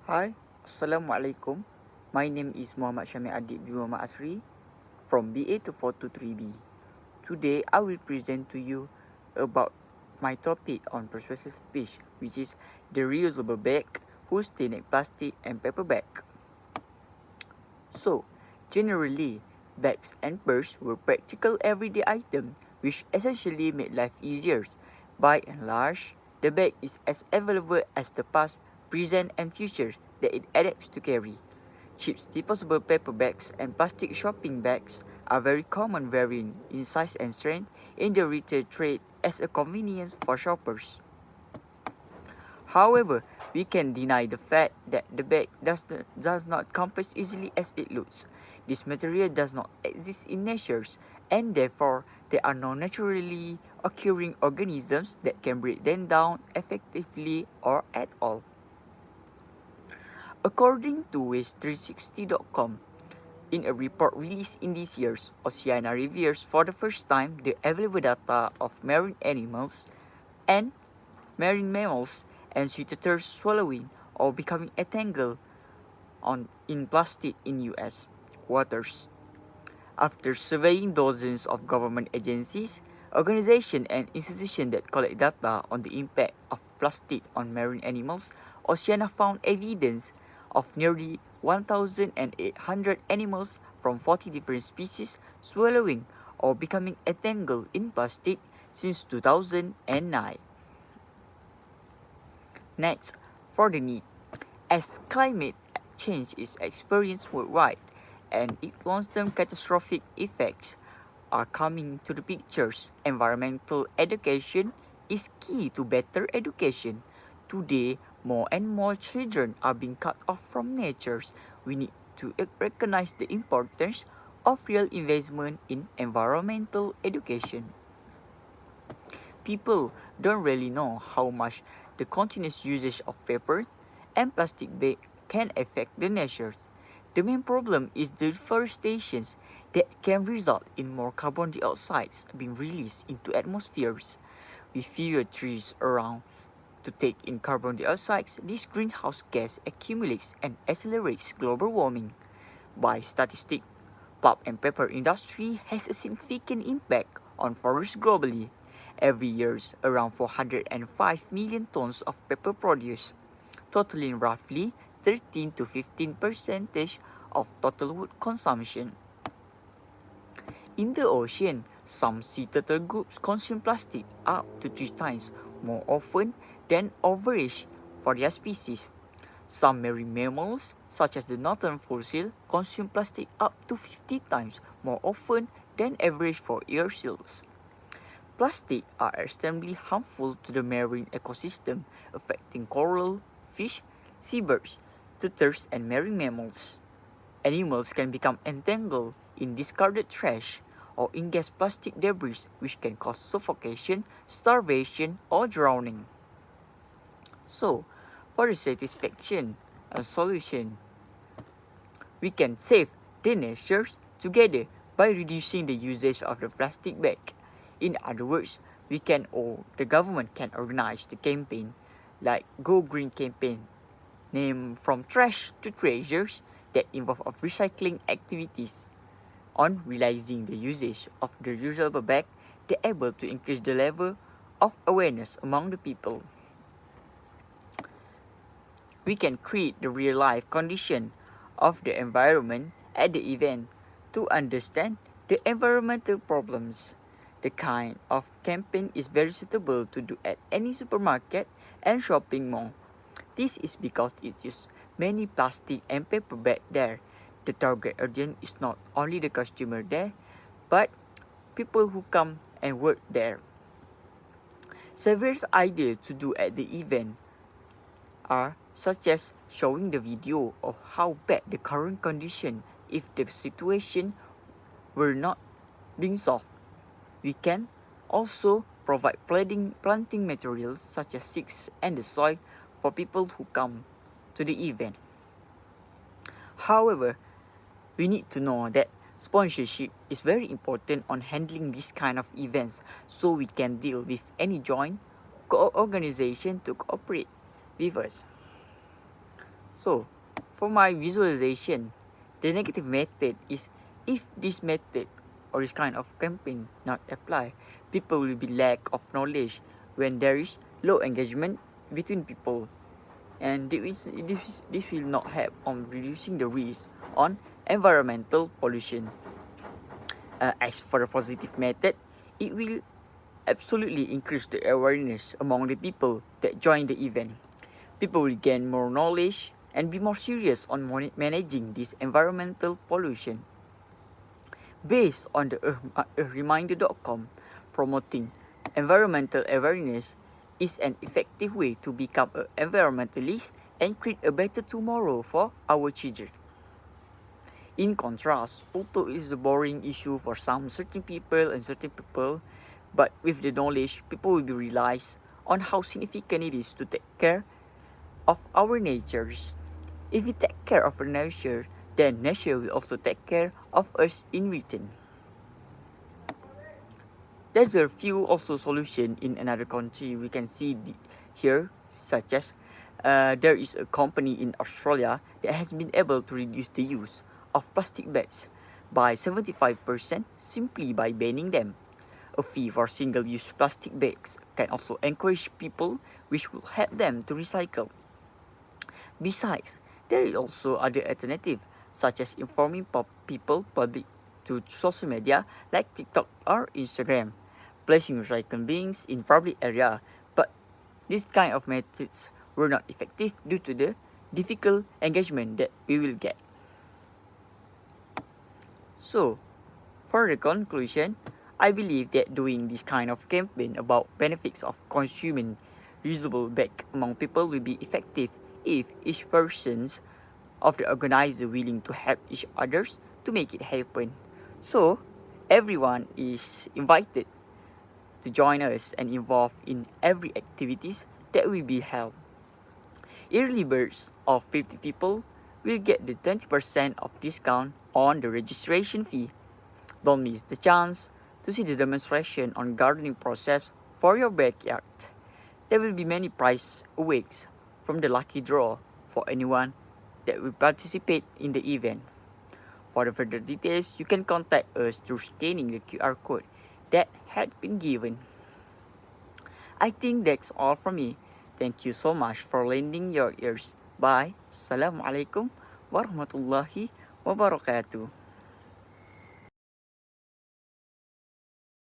Hi, Assalamualaikum. My name is Muhammad Syamil Adik bin Muhammad Asri from BA 2423B. Today, I will present to you about my topic on persuasive speech, which is the reusable bag, whose stained plastic and paper bag. So, generally, bags and purse were practical everyday items which essentially made life easier. By and large, the bag is as available as the past, present and future that it adapts to carry. Cheap disposable paper bags and plastic shopping bags are very common, varying in size and strength in the retail trade as a convenience for shoppers. However, we can deny the fact that the bag does not compress easily as it looks. This material does not exist in nature, and therefore there are no naturally occurring organisms that can break them down effectively or at all. According to Waste360.com, in a report released in this year's Oceania reviews for the first time the available data of marine animals and marine mammals and sea turtles swallowing or becoming entangled in plastic in US waters. After surveying dozens of government agencies, organizations and institutions that collect data on the impact of plastic on marine animals, Oceania found evidence of nearly 1,800 animals from 40 different species swallowing or becoming entangled in plastic since 2009. Next, for the need. As climate change is experienced worldwide and its long-term catastrophic effects are coming to the pictures, environmental education is key to better education. Today, more and more children are being cut off from nature. We need to recognize the importance of real investment in environmental education. People don't really know how much the continuous usage of paper and plastic bag can affect the nature. The main problem is the deforestation that can result in more carbon dioxide being released into atmospheres. With fewer trees around to take in carbon dioxide, this greenhouse gas accumulates and accelerates global warming. By statistics, pulp and paper industry has a significant impact on forests globally. Every year, around 405 million tons of paper produced, totaling roughly 13 to 15% of total wood consumption. In the ocean, some sea turtle groups consume plastic up to 3 times more often than average for their species. Some marine mammals, such as the northern fossil, consume plastic up to 50 times more often than average for ear seals. Plastic are extremely harmful to the marine ecosystem, affecting coral, fish, seabirds, turtles, and marine mammals. Animals can become entangled in discarded trash or ingest plastic debris, which can cause suffocation, starvation, or drowning. So, for the satisfaction and solution, we can save the nature together by reducing the usage of the plastic bag. In other words, we can or the government can organize the campaign like Go Green campaign, named from trash to treasures that involve of recycling activities. On realizing the usage of the reusable bag, they're able to increase the level of awareness among the people. We can create the real-life condition of the environment at the event to understand the environmental problems. The kind of campaign is very suitable to do at any supermarket and shopping mall. This is because it uses many plastic and paper bags there. The target audience is not only the customer there, but people who come and work there. Several ideas to do at the event are such as showing the video of how bad the current condition if the situation were not being solved. We can also provide planting materials such as seeds and the soil for people who come to the event. However, we need to know that sponsorship is very important on handling this kind of events, so we can deal with any joint organization to cooperate with us. So, for my visualization, the negative method is if this method or this kind of campaign not apply, people will be lack of knowledge when there is low engagement between people, and this will not help on reducing the risk on environmental pollution. As for the positive method, it will absolutely increase the awareness among the people that join the event. People will gain more knowledge and be more serious on managing this environmental pollution. Based on the reminder.com, promoting environmental awareness is an effective way to become an environmentalist and create a better tomorrow for our children. In contrast, although it is a boring issue for some certain people, but with the knowledge, people will be realize on how significant it is to take care of our natures. If we take care of our nature, then nature will also take care of us in return. There's a few also solution in another country we can see here, such as there is a company in Australia that has been able to reduce the use of plastic bags by 75% simply by banning them. A fee for single-use plastic bags can also encourage people, which will help them to recycle. Besides, there is also other alternative, such as informing people public to social media like TikTok or Instagram, placing recycling bins in public area, but this kind of methods were not effective due to the difficult engagement that we will get. So, for the conclusion, I believe that doing this kind of campaign about benefits of consuming reusable bag among people will be effective if each person's of the organizer willing to help each others to make it happen. So, everyone is invited to join us and involved in every activities that will be held. Early birds of 50 people will get the 20% of discount on the registration fee. Don't miss the chance to see the demonstration on gardening process for your backyard. There will be many prize awaits from the lucky draw for anyone that will participate in the event. For the further details, you can contact us through scanning the QR code that had been given. I think that's all from me. Thank you so much for lending your ears. Bye. Assalamualaikum warahmatullahi wabarakatuh.